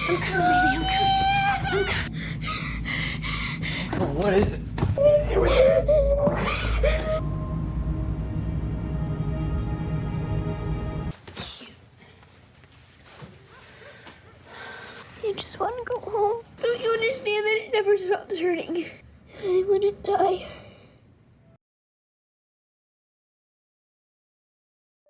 I'm coming, baby, I'm coming. I'm coming. Oh, what is it? Here we go. I just want to go home. Don't you understand that it never stops hurting? I want to die.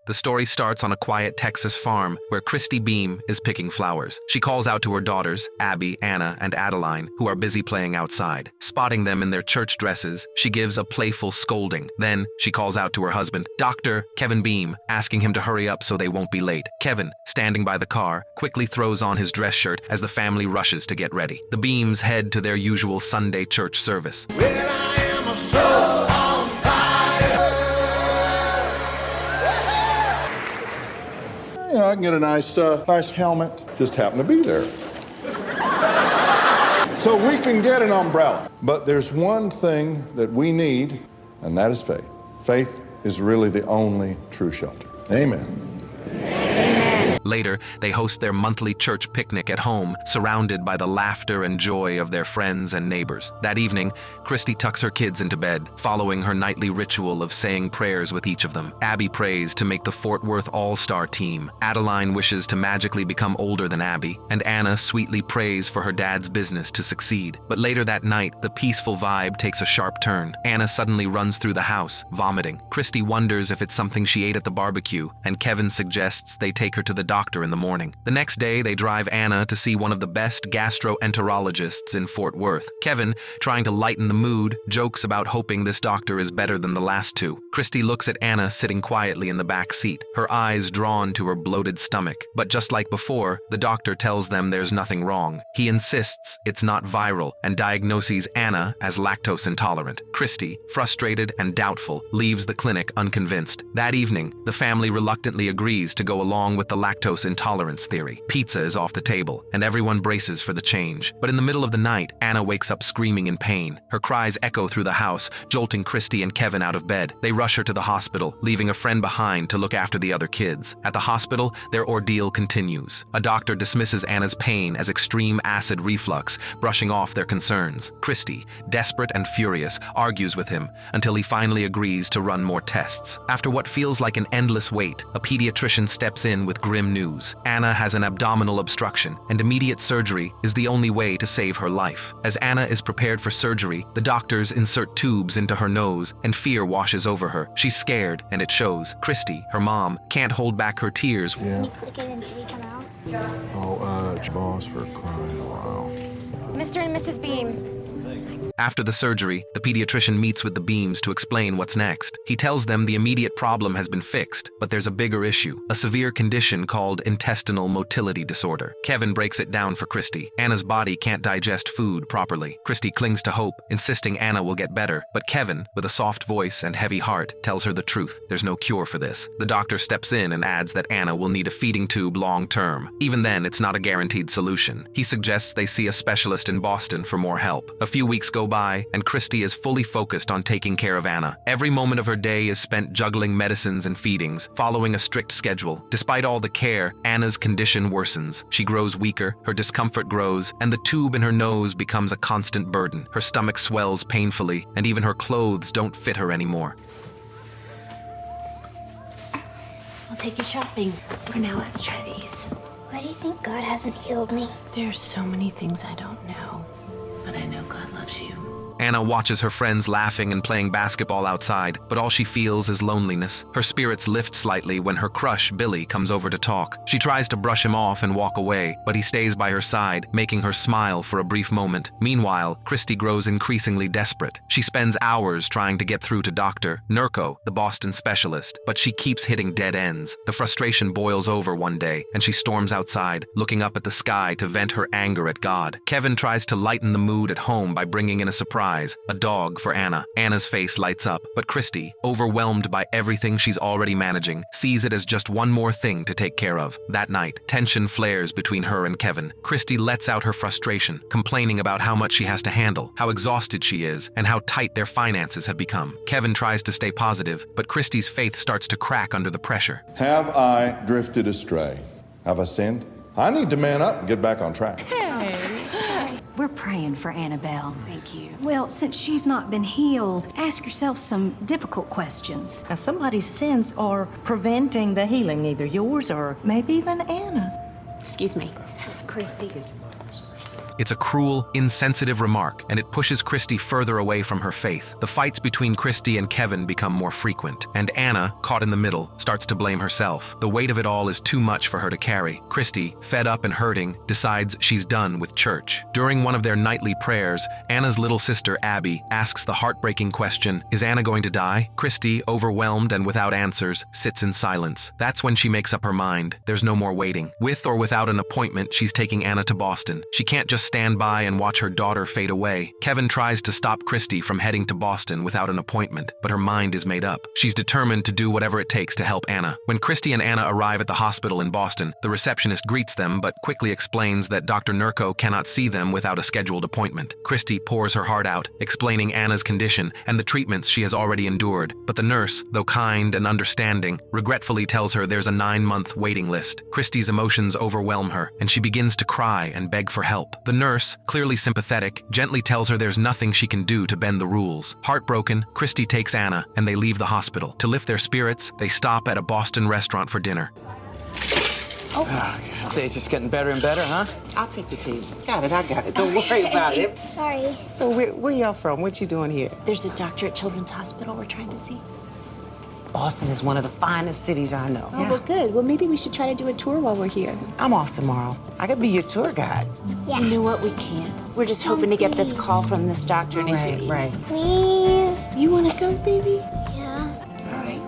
The story starts on a quiet Texas farm where Kristy Beam is picking flowers. She calls out to her daughters, Abby, Anna, and Adeline, who are busy playing outside. Spotting them in their church dresses, she gives a playful scolding. Then, she calls out to her husband, Dr. Kevin Beam, asking him to hurry up so they won't be late. Kevin, standing by the car, quickly throws on his dress shirt as the family rushes to get ready. The Beams head to their usual Sunday church service. Well, I am a soul on fire. You know, I can get a nice helmet. Just happen to be there. So we can get an umbrella. But there's one thing that we need, and that is faith. Faith is really the only true shelter. Amen. Later, they host their monthly church picnic at home, surrounded by the laughter and joy of their friends and neighbors. That evening, Kristy tucks her kids into bed, following her nightly ritual of saying prayers with each of them. Abby prays to make the Fort Worth All-Star team. Adeline wishes to magically become older than Abby, and Anna sweetly prays for her dad's business to succeed. But later that night, the peaceful vibe takes a sharp turn. Anna suddenly runs through the house, vomiting. Kristy wonders if it's something she ate at the barbecue, and Kevin suggests they take her to the doctor in the morning. The next day, they drive Anna to see one of the best gastroenterologists in Fort Worth. Kevin, trying to lighten the mood, jokes about hoping this doctor is better than the last two. Kristy looks at Anna sitting quietly in the back seat, her eyes drawn to her bloated stomach. But just like before, the doctor tells them there's nothing wrong. He insists it's not viral and diagnoses Anna as lactose intolerant. Kristy, frustrated and doubtful, leaves the clinic unconvinced. That evening, the family reluctantly agrees to go along with the lactose intolerance theory. Pizza is off the table, and everyone braces for the change. But in the middle of the night, Anna wakes up screaming in pain. Her cries echo through the house, jolting Kristy and Kevin out of bed. They rush her to the hospital, leaving a friend behind to look after the other kids. At the hospital, their ordeal continues. A doctor dismisses Anna's pain as extreme acid reflux, brushing off their concerns. Kristy, desperate and furious, argues with him until he finally agrees to run more tests. After what feels like an endless wait, a pediatrician steps in with grim news. Anna has an abdominal obstruction, and immediate surgery is the only way to save her life. As Anna is prepared for surgery, the doctors insert tubes into her nose, and fear washes over her. She's scared, and it shows. Kristy, her mom, can't hold back her tears. Can you click it and did he come out? Boss for crying a while. Mr. and Mrs. Beam. After the surgery, the pediatrician meets with the Beams to explain what's next. He tells them the immediate problem has been fixed, but there's a bigger issue, a severe condition called intestinal motility disorder. Kevin breaks it down for Kristy. Anna's body can't digest food properly. Kristy clings to hope, insisting Anna will get better. But Kevin, with a soft voice and heavy heart, tells her the truth. There's no cure for this. The doctor steps in and adds that Anna will need a feeding tube long term. Even then, it's not a guaranteed solution. He suggests they see a specialist in Boston for more help. A few weeks go by, and Kristy is fully focused on taking care of Anna. Every moment of her day is spent juggling medicines and feedings, following a strict schedule. Despite all the care, Anna's condition worsens. She grows weaker, her discomfort grows, and the tube in her nose becomes a constant burden. Her stomach swells painfully, and even her clothes don't fit her anymore. I'll take you shopping. For now, let's try these. Why do you think God hasn't healed me? There's so many things I don't know, but I know God loves you. Anna watches her friends laughing and playing basketball outside, but all she feels is loneliness. Her spirits lift slightly when her crush, Billy, comes over to talk. She tries to brush him off and walk away, but he stays by her side, making her smile for a brief moment. Meanwhile, Kristy grows increasingly desperate. She spends hours trying to get through to Dr. Nurko, the Boston specialist, but she keeps hitting dead ends. The frustration boils over one day, and she storms outside, looking up at the sky to vent her anger at God. Kevin tries to lighten the mood at home by bringing in a surprise, a dog for Anna. Anna's face lights up, but Kristy, overwhelmed by everything she's already managing, sees it as just one more thing to take care of. That night, tension flares between her and Kevin. Kristy lets out her frustration, complaining about how much she has to handle, how exhausted she is, and how tight their finances have become. Kevin tries to stay positive, but Kristy's faith starts to crack under the pressure. Have I drifted astray? Have I sinned? I need to man up and get back on track. We're praying for Annabelle. Thank you. Well, since she's not been healed, ask yourself some difficult questions. Now, somebody's sins are preventing the healing, either yours or maybe even Anna's. Excuse me. Kristy. It's a cruel, insensitive remark, and it pushes Kristy further away from her faith. The fights between Kristy and Kevin become more frequent, and Anna, caught in the middle, starts to blame herself. The weight of it all is too much for her to carry. Kristy, fed up and hurting, decides she's done with church. During one of their nightly prayers, Anna's little sister, Abby, asks the heartbreaking question, "Is Anna going to die?" Kristy, overwhelmed and without answers, sits in silence. That's when she makes up her mind. There's no more waiting. With or without an appointment, she's taking Anna to Boston. She can't just stand by and watch her daughter fade away. Kevin tries to stop Kristy from heading to Boston without an appointment, but her mind is made up. She's determined to do whatever it takes to help Anna. When Kristy and Anna arrive at the hospital in Boston, the receptionist greets them but quickly explains that Dr. Nurko cannot see them without a scheduled appointment. Kristy pours her heart out, explaining Anna's condition and the treatments she has already endured. But the nurse, though kind and understanding, regretfully tells her there's a 9-month waiting list. Kristy's emotions overwhelm her, and she begins to cry and beg for help. The nurse, clearly sympathetic, gently tells her there's nothing she can do to bend the rules. Heartbroken, Kristy takes Anna, and they leave the hospital. To lift their spirits, they stop at a Boston restaurant for dinner. It's just getting better and better, huh? I'll take the tea. Got it, I got it. Don't worry about it. Sorry. So where y'all from? What you doing here? There's a doctor at Children's Hospital we're trying to see. Boston is one of the finest cities I know. Oh, well, good. Well, maybe we should try to do a tour while we're here. I'm off tomorrow. I could be your tour guide. Yeah. You know what? We can't. We're just hoping to get this call from this doctor. And if you, Right. Please. You want to go, baby? Yeah. All right.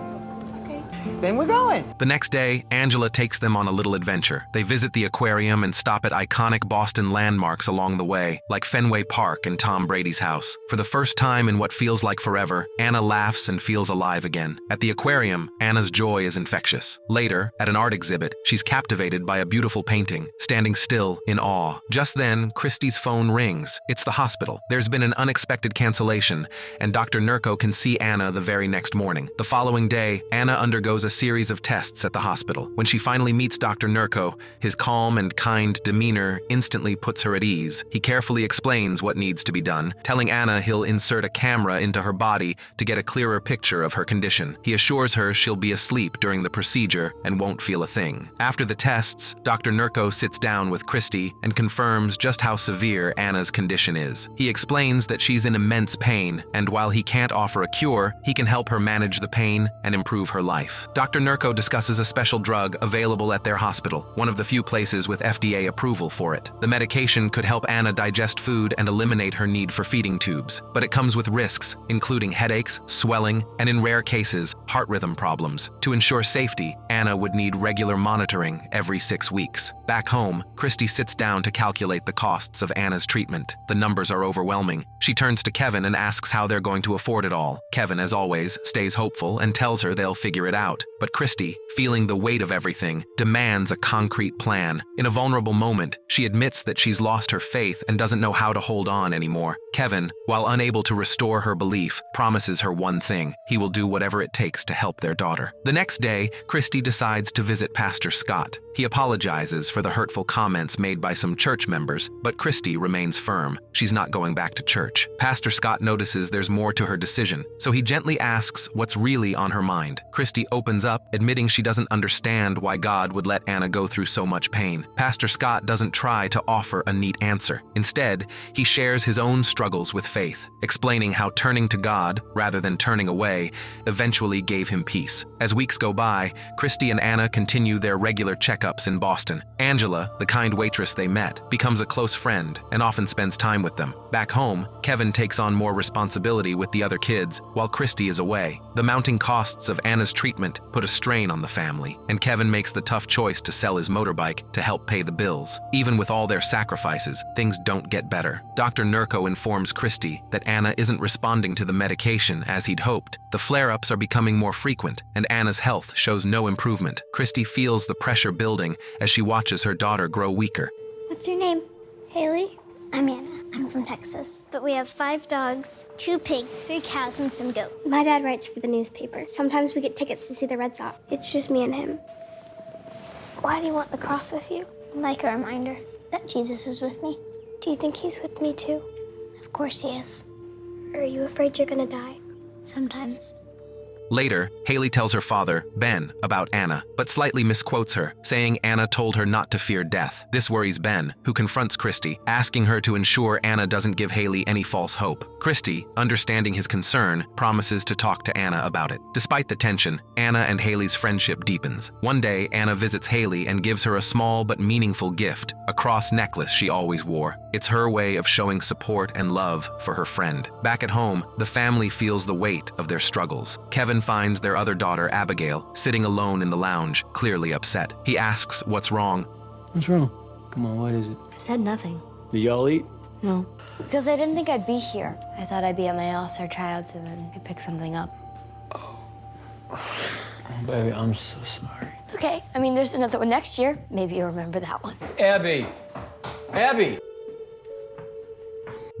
Then we're going. The next day, Angela takes them on a little adventure. They visit the aquarium and stop at iconic Boston landmarks along the way, like Fenway Park and Tom Brady's house. For the first time in what feels like forever, Anna laughs and feels alive again. At the aquarium, Anna's joy is infectious. Later, at an art exhibit, she's captivated by a beautiful painting, standing still in awe. Just then, Kristy's phone rings. It's the hospital. There's been an unexpected cancellation, and Dr. Nurko can see Anna the very next morning. The following day, Anna undergoes a series of tests at the hospital. When she finally meets Dr. Nurko, his calm and kind demeanor instantly puts her at ease. He carefully explains what needs to be done, telling Anna he'll insert a camera into her body to get a clearer picture of her condition. He assures her she'll be asleep during the procedure and won't feel a thing. After the tests, Dr. Nurko sits down with Kristy and confirms just how severe Anna's condition is. He explains that she's in immense pain, and while he can't offer a cure, he can help her manage the pain and improve her life. Dr. Nurko discusses a special drug available at their hospital, one of the few places with FDA approval for it. The medication could help Anna digest food and eliminate her need for feeding tubes, but it comes with risks, including headaches, swelling, and in rare cases, heart rhythm problems. To ensure safety, Anna would need regular monitoring every 6 weeks. Back home, Kristy sits down to calculate the costs of Anna's treatment. The numbers are overwhelming. She turns to Kevin and asks how they're going to afford it all. Kevin, as always, stays hopeful and tells her they'll figure it out. But Kristy, feeling the weight of everything, demands a concrete plan. In a vulnerable moment, she admits that she's lost her faith and doesn't know how to hold on anymore. Kevin, while unable to restore her belief, promises her one thing: he will do whatever it takes to help their daughter. The next day, Kristy decides to visit Pastor Scott. He apologizes for the hurtful comments made by some church members, but Kristy remains firm. She's not going back to church. Pastor Scott notices there's more to her decision, so he gently asks what's really on her mind. Kristy opens up, admitting she doesn't understand why God would let Anna go through so much pain. Pastor Scott doesn't try to offer a neat answer. Instead, he shares his own struggles with faith, explaining how turning to God, rather than turning away, eventually gave him peace. As weeks go by, Kristy and Anna continue their regular checkups in Boston. Angela, the kind waitress they met, becomes a close friend and often spends time with them. Back home, Kevin takes on more responsibility with the other kids, while Kristy is away. The mounting costs of Anna's treatment put a strain on the family, and Kevin makes the tough choice to sell his motorbike to help pay the bills. Even with all their sacrifices, things don't get better. Dr. Nurko informs Kristy that Anna isn't responding to the medication as he'd hoped. The flare-ups are becoming more frequent, and Anna's health shows no improvement. Kristy feels the pressure building as she watches her daughter grow weaker. What's your name? Haley? I'm Anna. I'm from Texas. But we have 5 dogs, 2 pigs, 3 cows, and some goats. My dad writes for the newspaper. Sometimes we get tickets to see the Red Sox. It's just me and him. Why do you want the cross with you? Like a reminder that Jesus is with me. Do you think he's with me too? Of course he is. Are you afraid you're gonna die? Sometimes. Later, Haley tells her father, Ben, about Anna, but slightly misquotes her, saying Anna told her not to fear death. This worries Ben, who confronts Kristy, asking her to ensure Anna doesn't give Haley any false hope. Kristy, understanding his concern, promises to talk to Anna about it. Despite the tension, Anna and Haley's friendship deepens. One day, Anna visits Haley and gives her a small but meaningful gift, a cross necklace she always wore. It's her way of showing support and love for her friend. Back at home, the family feels the weight of their struggles. Kevin finds their other daughter, Abigail, sitting alone in the lounge, clearly upset. He asks what's wrong. What's wrong? Come on, what is it? I said nothing. Did y'all eat? No. Because I didn't think I'd be here. I thought I'd be at my All-Star tryouts and then I picked something up. Oh, baby, I'm so sorry. It's okay. I mean, there's another one next year. Maybe you'll remember that one. Abby! Abby!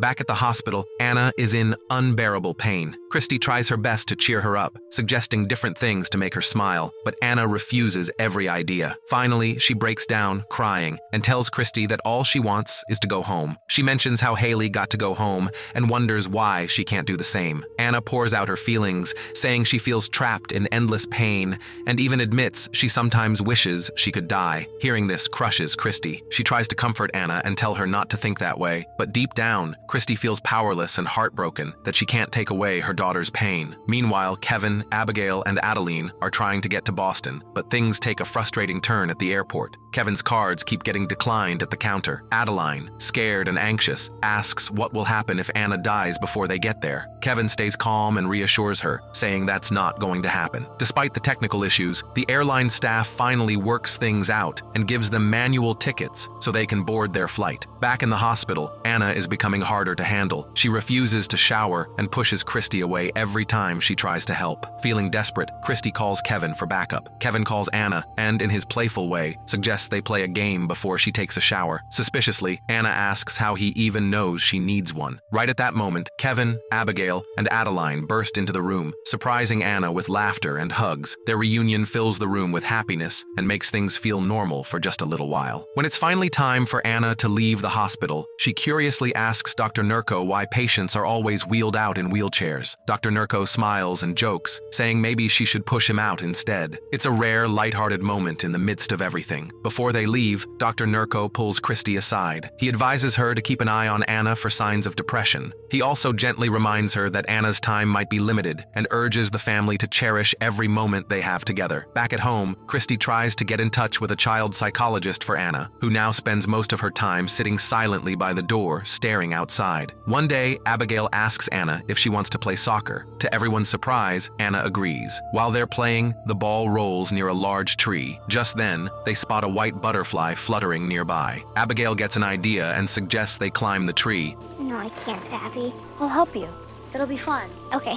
Back at the hospital, Anna is in unbearable pain. Kristy tries her best to cheer her up, suggesting different things to make her smile, but Anna refuses every idea. Finally, she breaks down, crying, and tells Kristy that all she wants is to go home. She mentions how Haley got to go home and wonders why she can't do the same. Anna pours out her feelings, saying she feels trapped in endless pain, and even admits she sometimes wishes she could die. Hearing this crushes Kristy. She tries to comfort Anna and tell her not to think that way, but deep down, Kristy feels powerless and heartbroken that she can't take away her daughter's pain. Meanwhile, Kevin, Abigail, and Adeline are trying to get to Boston, but things take a frustrating turn at the airport. Kevin's cards keep getting declined at the counter. Adeline, scared and anxious, asks what will happen if Anna dies before they get there. Kevin stays calm and reassures her, saying that's not going to happen. Despite the technical issues, the airline staff finally works things out and gives them manual tickets so they can board their flight. Back in the hospital, Anna is becoming harder to handle. She refuses to shower and pushes Kristy away every time she tries to help. Feeling desperate, Kristy calls Kevin for backup. Kevin calls Anna and, in his playful way, suggests they play a game before she takes a shower. Suspiciously, Anna asks how he even knows she needs one. Right at that moment, Kevin, Abigail, and Adeline burst into the room, surprising Anna with laughter and hugs. Their reunion fills the room with happiness and makes things feel normal for just a little while. When it's finally time for Anna to leave the hospital, she curiously asks Dr. Nurko why patients are always wheeled out in wheelchairs. Dr. Nurko smiles and jokes, saying maybe she should push him out instead. It's a rare, lighthearted moment in the midst of everything. Before they leave, Dr. Nurko pulls Kristy aside. He advises her to keep an eye on Anna for signs of depression. He also gently reminds her that Anna's time might be limited and urges the family to cherish every moment they have together. Back at home, Kristy tries to get in touch with a child psychologist for Anna, who now spends most of her time sitting silently by the door, staring outside. One day, Abigail asks Anna if she wants to play soccer. To everyone's surprise, Anna agrees. While they're playing, the ball rolls near a large tree. Just then, they spot a white butterfly fluttering nearby. Abigail gets an idea and suggests they climb the tree. No, I can't, Abby. I'll help you. It'll be fun. Okay.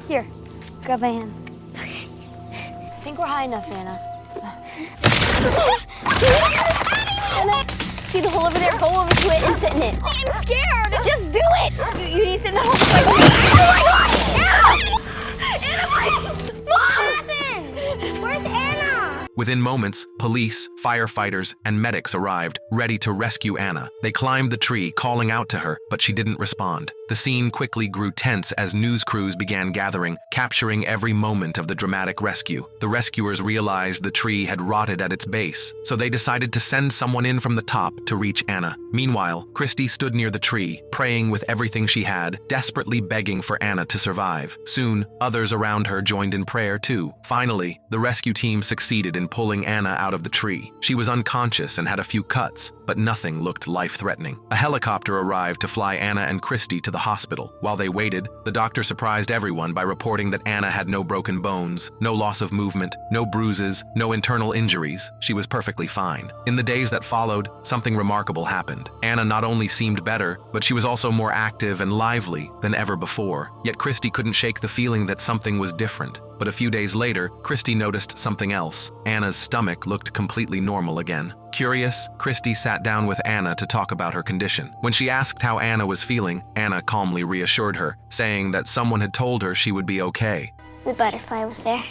Here, grab my hand. Okay. I think we're high enough, Anna. Anna, see the hole over there? Go over to it and sit in it. I'm scared. Just do it. You need to sit in the hole. Oh my God! Anna, please! Mom! What happened? Where's Anna? Within moments, police, firefighters, and medics arrived, ready to rescue Anna. They climbed the tree, calling out to her, but she didn't respond. The scene quickly grew tense as news crews began gathering, capturing every moment of the dramatic rescue. The rescuers realized the tree had rotted at its base, so they decided to send someone in from the top to reach Anna. Meanwhile, Kristy stood near the tree, praying with everything she had, desperately begging for Anna to survive. Soon, others around her joined in prayer too. Finally, the rescue team succeeded in pulling Anna out of the tree. She was unconscious and had a few cuts, but nothing looked life-threatening. A helicopter arrived to fly Anna and Kristy to the hospital. While they waited, the doctor surprised everyone by reporting that Anna had no broken bones, no loss of movement, no bruises, no internal injuries. She was perfectly fine. In the days that followed, something remarkable happened. Anna not only seemed better, but she was also more active and lively than ever before. Yet Kristy couldn't shake the feeling that something was different. But a few days later, Kristy noticed something else. Anna's stomach looked completely normal again. Curious, Kristy sat down with Anna to talk about her condition. When she asked how Anna was feeling, Anna calmly reassured her, saying that someone had told her she would be okay. The butterfly was there.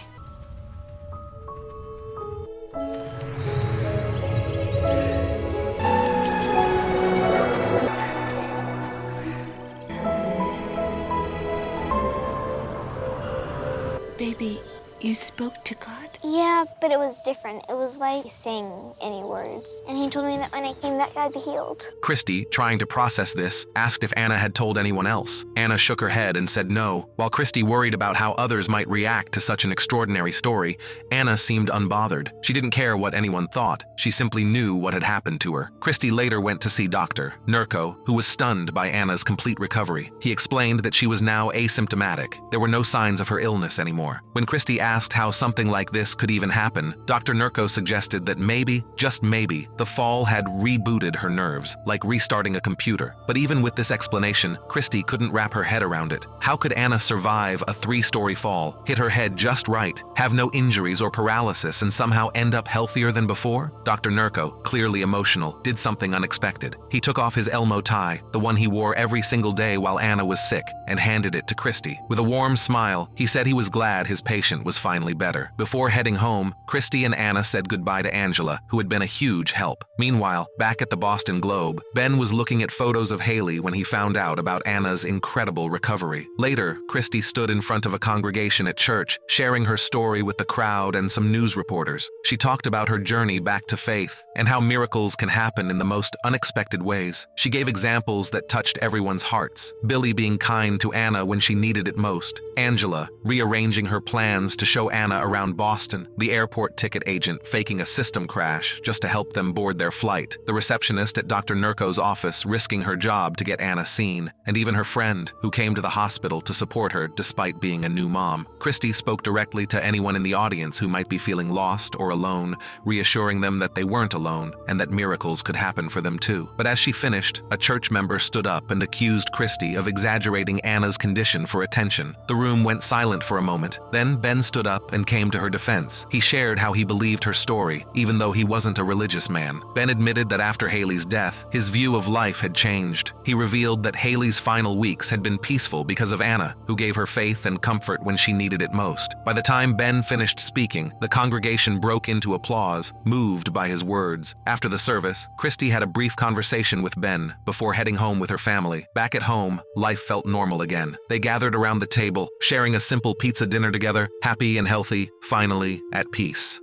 You spoke to God? Yeah, but it was different. It was like saying any words. And he told me that when I came back, I'd be healed. Kristy, trying to process this, asked if Anna had told anyone else. Anna shook her head and said no. While Kristy worried about how others might react to such an extraordinary story, Anna seemed unbothered. She didn't care what anyone thought. She simply knew what had happened to her. Kristy later went to see Dr. Nurko, who was stunned by Anna's complete recovery. He explained that she was now asymptomatic. There were no signs of her illness anymore. When Kristy asked how something like this could even happen, Dr. Nurko suggested that maybe, just maybe, the fall had rebooted her nerves, like restarting a computer. But even with this explanation, Kristy couldn't wrap her head around it. How could Anna survive a 3-story fall, hit her head just right, have no injuries or paralysis, and somehow end up healthier than before? Dr. Nurko, clearly emotional, did something unexpected. He took off his Elmo tie, the one he wore every single day while Anna was sick, and handed it to Kristy. With a warm smile, he said he was glad his patient was finally better. Before heading home, Kristy and Anna said goodbye to Angela, who had been a huge help. Meanwhile, back at the Boston Globe, Ben was looking at photos of Haley when he found out about Anna's incredible recovery. Later, Kristy stood in front of a congregation at church, sharing her story with the crowd and some news reporters. She talked about her journey back to faith and how miracles can happen in the most unexpected ways. She gave examples that touched everyone's hearts. Billy being kind to Anna when she needed it most. Angela rearranging her plans to show Anna around Boston. The airport ticket agent faking a system crash just to help them board their flight. The receptionist at Dr. Nurko's office risking her job to get Anna seen. And even her friend, who came to the hospital to support her despite being a new mom. Kristy spoke directly to anyone in the audience who might be feeling lost or alone, reassuring them that they weren't alone and that miracles could happen for them too. But as she finished, a church member stood up and accused Kristy of exaggerating Anna's condition for attention. The room went silent for a moment. Then Ben stood up and came to her defense. He shared how he believed her story, even though he wasn't a religious man. Ben admitted that after Haley's death, his view of life had changed. He revealed that Haley's final weeks had been peaceful because of Anna, who gave her faith and comfort when she needed it most. By the time Ben finished speaking, the congregation broke into applause, moved by his words. After the service, Kristy had a brief conversation with Ben before heading home with her family. Back at home, life felt normal again. They gathered around the table, sharing a simple pizza dinner together, happy and healthy, finally at peace.